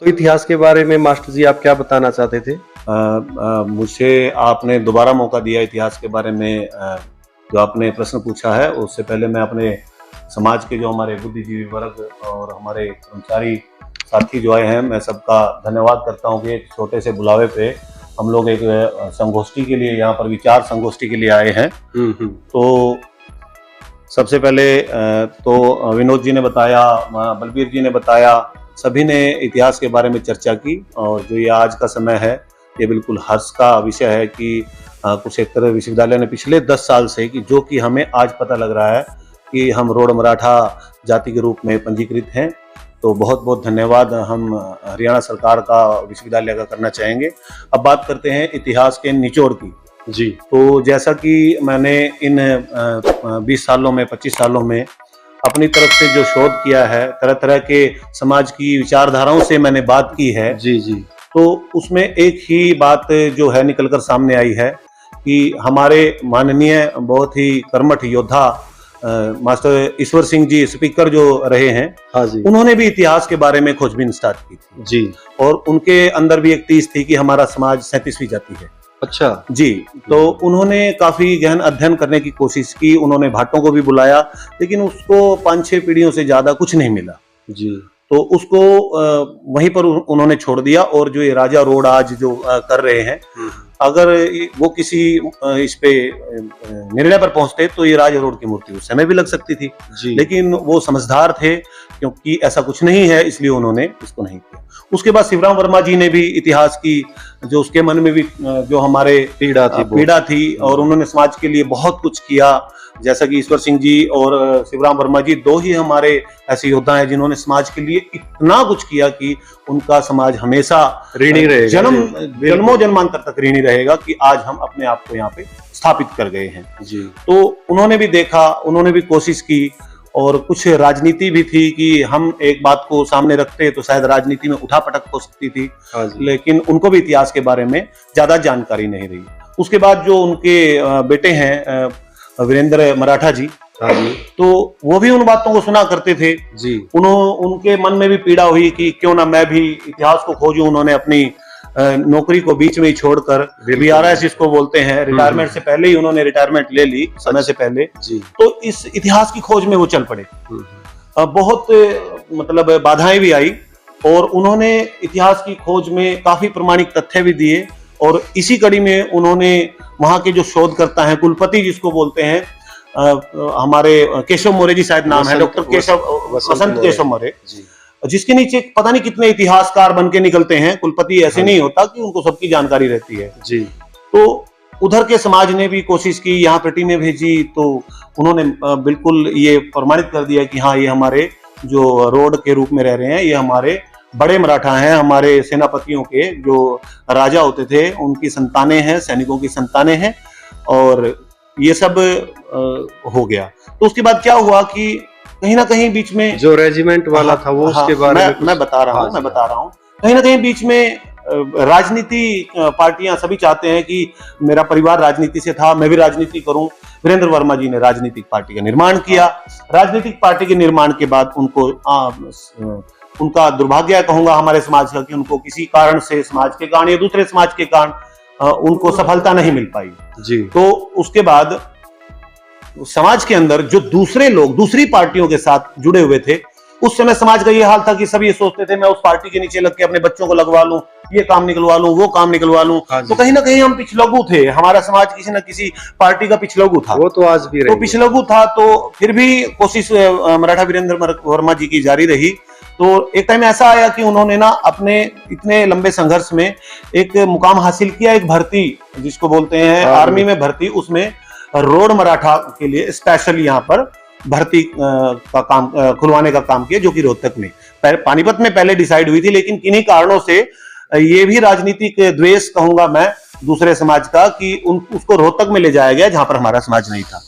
तो इतिहास के बारे में मास्टर जी आप क्या बताना चाहते थे? मुझे आपने दोबारा मौका दिया इतिहास के बारे में जो आपने प्रश्न पूछा है। उससे पहले मैं अपने समाज के जो हमारे बुद्धिजीवी वर्ग और हमारे कर्मचारी साथी जो आए हैं, मैं सबका धन्यवाद करता हूँ कि एक छोटे से बुलावे पे हम लोग एक संगोष्ठी के लिए यहाँ पर विचार संगोष्ठी के लिए आए हैं। तो सबसे पहले तो विनोद जी ने बताया, बलबीर जी ने बताया, सभी ने इतिहास के बारे में चर्चा की। और जो ये आज का समय है, ये बिल्कुल हर्ष का विषय है कि कुरुक्षेत्र विश्वविद्यालय ने पिछले 10 साल से कि जो कि हमें आज पता लग रहा है कि हम रोड मराठा जाति के रूप में पंजीकृत हैं। तो बहुत बहुत धन्यवाद हम हरियाणा सरकार का, विश्वविद्यालय का करना चाहेंगे। अब बात करते हैं इतिहास के निचोड़ की। जी, तो जैसा कि मैंने इन 20 सालों में, 25 सालों में अपनी तरफ से जो शोध किया है, तरह तरह के समाज की विचारधाराओं से मैंने बात की है, जी, जी, तो उसमें एक ही बात जो है निकलकर सामने आई है कि हमारे माननीय बहुत ही कर्मठ योद्धा मास्टर ईश्वर सिंह जी स्पीकर जो रहे हैं, हाँ जी, उन्होंने भी इतिहास के बारे में खोजबीन स्टार्ट की थी। जी, और उनके अंदर भी एक तीस थी कि हमारा समाज 37वीं जाति है। अच्छा, जी, तो उन्होंने काफी गहन अध्ययन करने की कोशिश की। उन्होंने भाटों को भी बुलाया, लेकिन उसको 5-6 पीढ़ियों से ज्यादा कुछ नहीं मिला। जी, तो उसको वहीं पर उन्होंने छोड़ दिया। और जो ये राजा रोड आज जो कर रहे हैं, अगर वो किसी इस पे निर्णय पर पहुंचते तो ये राजा रोड की मूर्ति उस समय भी लग सकती थी, जी, लेकिन वो समझदार थे क्योंकि ऐसा कुछ नहीं है, इसलिए उन्होंने इसको नहीं किया। उसके बाद शिवराम वर्मा जी ने भी इतिहास की जो उसके मन में भी जो हमारे पीड़ा थी और उन्होंने समाज के लिए बहुत कुछ किया। जैसा कि ईश्वर सिंह जी और शिवराम वर्मा जी दो ही हमारे ऐसे योद्धा हैं जिन्होंने समाज के लिए इतना कुछ किया कि उनका समाज हमेशा ऋणी रहेगा, जन्मों जन्मांतर तक ऋणी रहेगा कि आज हम अपने आप को यहाँ पे स्थापित कर गए हैं। जी, तो उन्होंने भी देखा, उन्होंने भी कोशिश की। और कुछ राजनीति भी थी कि हम एक बात को सामने रखते तो शायद राजनीति में उठापटक हो सकती थी, हाँ जी, लेकिन उनको भी इतिहास के बारे में ज्यादा जानकारी नहीं रही। उसके बाद जो उनके बेटे हैं वीरेंद्र मराठा जी, हाँ जी, तो वो भी उन बातों को सुना करते थे। जी, उनके मन में भी पीड़ा हुई कि क्यों ना मैं भी इतिहास को खोजूं। उन्होंने अपनी नौकरी को बीच में ही छोड़कर, VRS इसको बोलते हैं, रिटायरमेंट से पहले ही उन्होंने रिटायरमेंट ले ली, समय से पहले। जी, तो इस इतिहास की खोज में वो चल पड़े। बहुत मतलब बाधाएं भी आई और उन्होंने इतिहास की खोज में काफी प्रमाणिक तथ्य भी दिए। और इसी कड़ी में उन्होंने वहां के जो शोधकर्ता हैं, कुलपति जिसको बोलते हैं, हमारे केशव मौर्य जी शायद नाम है, डॉक्टर वसंत केशव मौर्य, जिसके नीचे पता नहीं कितने इतिहासकार बन के निकलते हैं। कुलपति ऐसे नहीं होता कि उनको सबकी जानकारी रहती है। जी, तो उधर के समाज ने भी कोशिश की, यहाँ पे टीमें भेजी, तो उन्होंने बिल्कुल ये प्रमाणित कर दिया कि हाँ, ये हमारे जो रोड के रूप में रह रहे हैं, ये हमारे बड़े मराठा हैं, हमारे सेनापतियों के जो राजा होते थे उनकी संतानें हैं, सैनिकों की संतानें हैं। और ये सब हो गया। तो उसके बाद क्या हुआ कि कहीं ना कहीं बीच में जो रेजिमेंट वाला था वो उसके बारे में मैं बता रहा हूँ, कहीं ना कहीं बीच में राजनीति पार्टियां सभी चाहते हैं कि मेरा परिवार राजनीति से था, मैं भी राजनीति करूं। वीरेंद्र वर्मा जी ने राजनीतिक पार्टी का निर्माण किया। राजनीतिक पार्टी के निर्माण के बाद उनका दुर्भाग्य कहूंगा हमारे समाज का कि उनको किसी कारण से, समाज के कारण या दूसरे समाज के कारण, उनको सफलता नहीं मिल पाई। जी, तो उसके बाद समाज के अंदर जो दूसरे लोग दूसरी पार्टियों के साथ जुड़े हुए थे, उस समय समाज का ये हाल था कि सब ये सोचते थे मैं उस पार्टी के नीचे लग के अपने बच्चों को लगवा लूं, ये काम निकलवा लूं, वो काम निकलवा लूं। तो कहीं ना कहीं हम पिछलग्गू थे, हमारा समाज किसी न किसी पार्टी का पिछलग्गू था। वो तो आज भी तो पिछलग्गू था, तो फिर भी कोशिश मराठा वीरेंद्र वर्मा जी की जारी रही। तो एक टाइम ऐसा आया कि उन्होंने ना अपने इतने लंबे संघर्ष में एक मुकाम हासिल किया, एक भर्ती जिसको बोलते हैं आर्मी में भर्ती, उसमें रोड मराठा के लिए स्पेशल यहाँ पर भर्ती का काम खुलवाने का काम किया, जो कि रोहतक में, पानीपत में पहले डिसाइड हुई थी, लेकिन किन्हीं कारणों से ये भी राजनीतिक द्वेष कहूंगा मैं दूसरे समाज का कि उसको रोहतक में ले जाया गया जहां पर हमारा समाज नहीं था।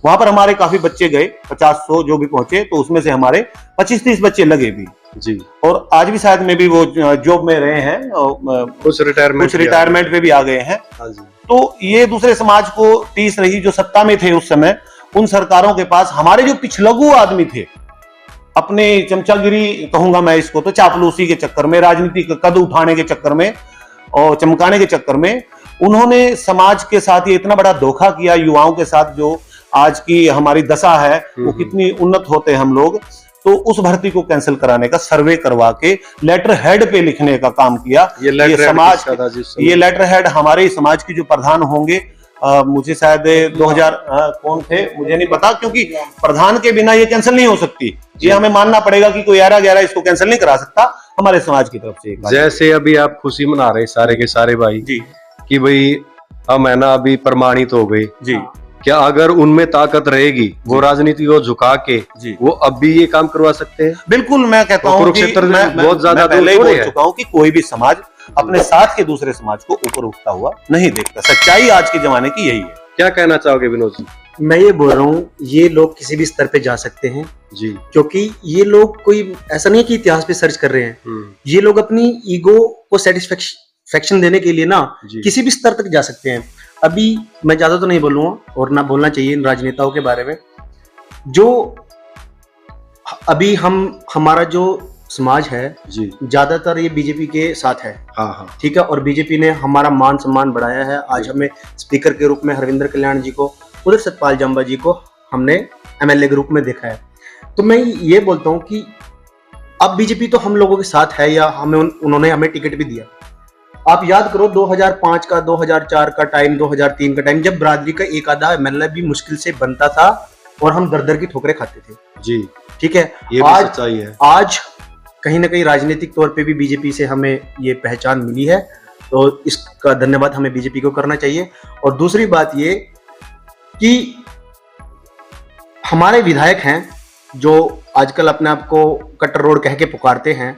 वहां पर हमारे काफी बच्चे गए, 50-100 जो भी पहुंचे, तो उसमें से हमारे 25-30 बच्चे लगे भी। जी, और आज भी शायद में भी वो जॉब में रहे हैं, कुछ रिटायरमेंट पे भी आ गए हैं। हाँ जी, तो ये दूसरे समाज को टीस रही जो सत्ता में थे उस समय, उन सरकारों के पास हमारे जो पिछलग्गू आदमी थे, अपने चमचागिरी कहूंगा मैं इसको, तो चापलूसी के चक्कर में, राजनीति का कद उठाने के चक्कर में और चमकाने के चक्कर में उन्होंने समाज के साथ ये इतना बड़ा धोखा किया, युवाओं के साथ जो आज की हमारी दशा है वो कितनी उन्नत होते हैं हम लोग। तो उस भर्ती को कैंसिल कराने का सर्वे करवा के लेटर हेड पे लिखने का काम किया। ये लेटर हेड हमारे समाज की जो प्रधान होंगे, मुझे शायद 2000 कौन थे मुझे नहीं पता, क्योंकि प्रधान के बिना ये कैंसिल नहीं हो सकती। ये हमें मानना पड़ेगा कि कोई 11 इसको कैंसिल नहीं करा सकता हमारे समाज की तरफ से। जैसे अभी आप खुशी मना रहे सारे के सारे भाई जी कि भाई हम है ना अभी प्रमाणित हो गए जी, क्या अगर उनमें ताकत रहेगी वो राजनीति को झुका के वो अब भी ये काम करवा सकते हैं? बिल्कुल, मैं कहता हूँ कुरुक्षेत्र बहुत ज्यादा पहले ही बोल चुका हूँ कि कोई भी समाज अपने साथ के दूसरे समाज को ऊपर उठता हुआ नहीं देखता। सच्चाई आज के जमाने की यही है। क्या कहना चाहोगे विनोद जी? मैं ये बोल रहा हूँ, ये लोग किसी भी स्तर पे जा सकते हैं जी, क्योंकि ये लोग कोई ऐसा नहीं है कि इतिहास पे सर्च कर रहे हैं। ये लोग अपनी ईगो को सेटिस्फेक्शन देने के लिए ना किसी भी स्तर तक जा सकते हैं। अभी मैं ज्यादा तो नहीं बोलूंगा और ना बोलना चाहिए इन राजनेताओं के बारे में, जो अभी हमारा जो समाज है जी, ज्यादातर ये बीजेपी के साथ है। हाँ, ठीक है, और बीजेपी ने हमारा मान सम्मान बढ़ाया है। आज हमें स्पीकर के रूप में हरविंदर कल्याण जी को, उधर सतपाल जंबा जी को हमने एमएलए के रूप में देखा है। तो मैं ये बोलता हूँ कि अब बीजेपी तो हम लोगों के साथ है, या उन्होंने हमें टिकट भी दिया। आप याद करो 2005 का, 2004 का टाइम, 2003 का टाइम, जब बरादरी का एक आधा एमएलए भी मुश्किल से बनता था और हम दर दर की ठोकरें खाते थे जी। ठीक है, ये भी सच्चाई है। आज कहीं ना कहीं राजनीतिक तौर पे भी बीजेपी से हमें ये पहचान मिली है, तो इसका धन्यवाद हमें बीजेपी को करना चाहिए। और दूसरी बात ये कि हमारे विधायक हैं जो आजकल अपने आप को कटर रोड कह के पुकारते हैं,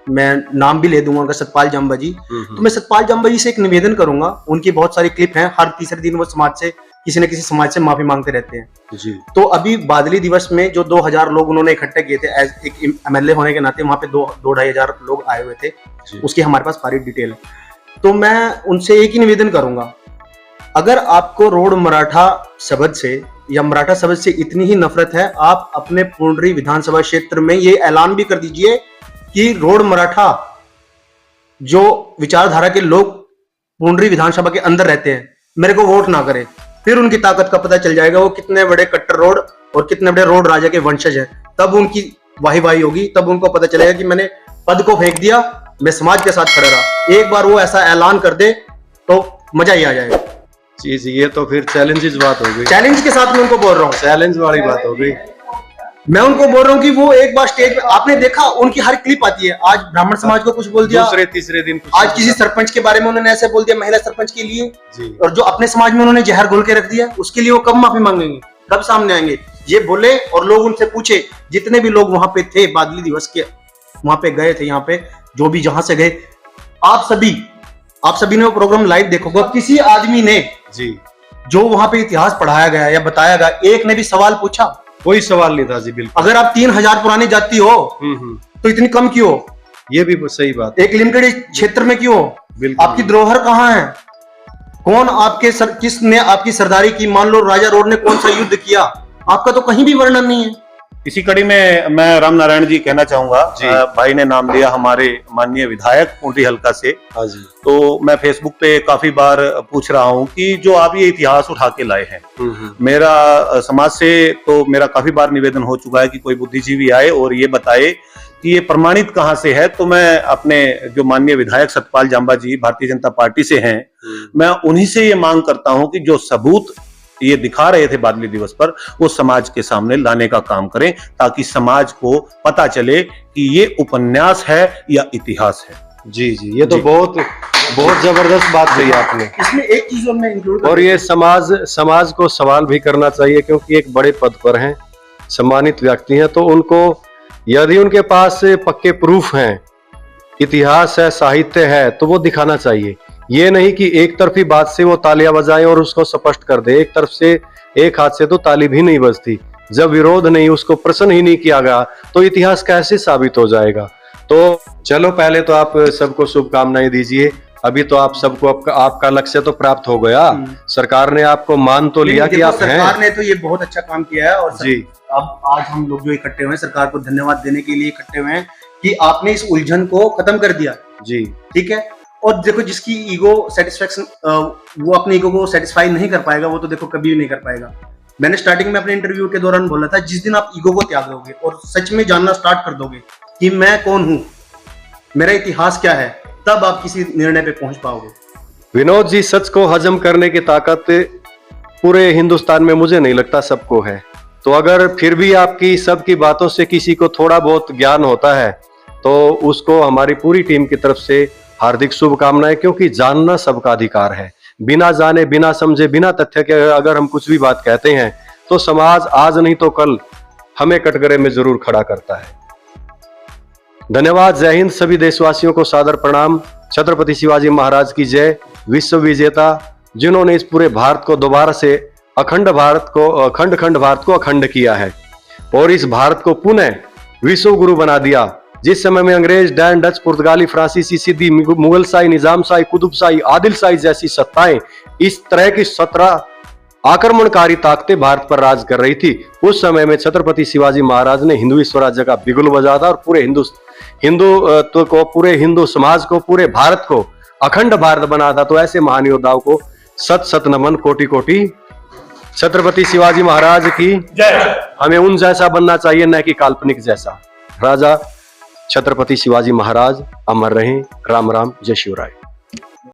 मैं नाम भी ले दूंगा सतपाल जंबा जी। तो मैं सतपाल जंबा जी से एक निवेदन करूंगा, उनकी बहुत सारी क्लिप हैं, हर तीसरे दिन वो समाज से किसी न किसी समाज से माफी मांगते रहते हैं जी। तो अभी बादली दिवस में जो 2000 लोग उन्होंने इकट्ठे किए थे, एक एमएलए होने के नाते वहां पे 2-2,500 लोग आए हुए थे, उसकी हमारे पास सारी डिटेल है। तो मैं उनसे एक ही निवेदन करूंगा, अगर आपको रोड मराठा शब्द से या मराठा शब्द से इतनी ही नफरत है, आप अपने पुंडरी विधानसभा क्षेत्र में ये ऐलान भी कर दीजिए कि रोड मराठा जो विचारधारा के लोग पुंडरी विधानसभा के अंदर रहते हैं मेरे को वोट ना करें। फिर उनकी ताकत का पता चल जाएगा वो कितने बड़े कट्टर रोड और कितने बड़े रोड राजा के वंशज हैं। तब उनकी वाही वाही होगी, तब उनको पता चलेगा कि मैंने पद को फेंक दिया, मैं समाज के साथ खड़ा रहा। एक बार वो ऐसा ऐलान कर दे तो मजा ही आ जाएगा। जी जी, ये तो फिर चैलेंजेस बात हो गई। चैलेंज के साथ मैं उनको बोल रहा हूँ, चैलेंज वाली बात हो गई। मैं उनको बोल रहा हूँ कि वो एक बार स्टेज पे, आपने देखा उनकी हर क्लिप आती है, आज ब्राह्मण समाज को कुछ बोल दिया, दूसरे तीसरे दिन आज किसी सरपंच के बारे में उन्होंने ऐसे बोल दिया, महिला सरपंच के लिए जी। और जो अपने समाज में उन्होंने जहर घोल के रख दिया, उसके लिए वो कब माफी मांगेंगे, कब सामने आएंगे? ये बोले और लोग उनसे पूछे, जितने भी लोग वहां पे थे बादली दिवस के, वहां पे गए थे, यहाँ पे जो भी जहां से गए, आप सभी ने वो प्रोग्राम लाइव देखोगे, किसी आदमी ने जी जो वहां पे इतिहास पढ़ाया गया या बताया गया, एक ने भी सवाल पूछा? कोई सवाल नहीं था जी, बिल्कुल। अगर आप 3000 पुरानी जाति हो तो इतनी कम क्यों? ये भी सही बात। एक लिमिटेड क्षेत्र में क्यों? बिल्कुल। आपकी धरोहर कहाँ है? कौन आपके किसने आपकी सरदारी की? मान लो राजा रोड ने कौन सा युद्ध किया, आपका तो कहीं भी वर्णन नहीं है। इसी कड़ी में मैं राम नारायण जी कहना चाहूंगा, भाई ने नाम लिया हमारे माननीय विधायक पुंडरी हल्का से। हाँ जी। तो मैं फेसबुक पे काफी बार पूछ रहा हूँ कि जो आप ये इतिहास उठा के लाए हैं, मेरा समाज से तो मेरा काफी बार निवेदन हो चुका है कि कोई बुद्धिजीवी आए और ये बताए कि ये प्रमाणित कहाँ से है। तो मैं अपने जो माननीय विधायक सतपाल जंबा जी भारतीय जनता पार्टी से हैं, मैं उन्हीं से ये मांग करता हूँ कि जो सबूत ये दिखा रहे थे बादली दिवस पर, वो समाज के सामने लाने का काम करें, ताकि समाज को पता चले कि ये उपन्यास है या इतिहास है। जी जी, ये तो बहुत जबरदस्त बात कही आपने। इसमें एक चीज और मैं इंक्लूड, और ये समाज को सवाल भी करना चाहिए, क्योंकि एक बड़े पद पर हैं, सम्मानित व्यक्ति हैं, तो उनको यदि उनके पास पक्के प्रूफ हैं, इतिहास है, साहित्य है, तो वो दिखाना चाहिए। ये नहीं कि एक तरफी बात से वो तालियां बजाएं और उसको स्पष्ट कर दे। एक तरफ से, एक हाथ से तो ताली भी नहीं बजती। जब विरोध नहीं, उसको प्रश्न ही नहीं किया गया, तो इतिहास कैसे साबित हो जाएगा? तो चलो, पहले तो आप सबको शुभकामनाएं दीजिए अभी तो आप सबको आपका लक्ष्य तो प्राप्त हो गया। सरकार ने आपको मान तो लिया कि देखो, आप हैं। सरकार ने तो ये बहुत अच्छा काम किया है, और जी। अब आज हम लोग जो इकट्ठे हुए हैं सरकार को धन्यवाद देने के लिए इकट्ठे हुए हैं कि आपने इस उलझन को खत्म कर दिया। जी। ठीक है। और देखो, जिसकी ईगो सेटिस्फेक्शन, वो अपने ईगो को सेटिस्फाई नहीं कर पाएगा, वो तो देखो कभी भी नहीं कर पाएगा। मैंने स्टार्टिंग में अपने इंटरव्यू के दौरान बोला था, जिस दिन आप ईगो को त्याग दोगे और सच में जानना स्टार्ट कर दोगे कि मैं कौन हूं, मेरा इतिहास क्या है, तब आप किसी निर्णय पे पहुंच पाओगे। विनोद जी, सच को हजम करने की ताकत पूरे हिंदुस्तान में मुझे नहीं लगता सबको है। तो अगर फिर भी आपकी सबकी बातों से किसी को थोड़ा बहुत ज्ञान होता है तो उसको हमारी पूरी टीम की तरफ से हार्दिक शुभकामनाएं, क्योंकि जानना सबका अधिकार है। बिना जाने, बिना समझे, बिना तथ्य के अगर हम कुछ भी बात कहते हैं तो समाज आज नहीं तो कल हमें कटघरे में जरूर खड़ा करता है। धन्यवाद। जय हिंद। सभी देशवासियों को सादर प्रणाम। छत्रपति शिवाजी महाराज की जय। विश्व विजेता जिन्होंने इस पूरे भारत को दोबारा से अखंड भारत को अखंड किया है और इस भारत को पुनः विश्व गुरु बना दिया। जिस समय में अंग्रेज, डैन, डच, पुर्तगाली, फ्रांसीसी, सिद्दी, मुगल शाही, निजाम शाही, कुतुब शाही, आदिल शाही जैसी सत्ताएं, इस तरह की 17 आक्रमणकारी ताकतें भारत पर राज कर रही थी, उस समय में छत्रपति शिवाजी महाराज ने हिंदू स्वराज्य का बिगुल बजा था और पूरे हिंदुत्व को, पूरे हिंदू समाज को, पूरे भारत को अखंड भारत बना था। तो ऐसे महान योद्धाओं को सत सत नमन, कोटि कोटि। छत्रपति शिवाजी महाराज की जय। हमें उन जैसा बनना चाहिए, न कि काल्पनिक जैसा। राजा छत्रपति शिवाजी महाराज अमर रहें। राम राम। जय शिवराय।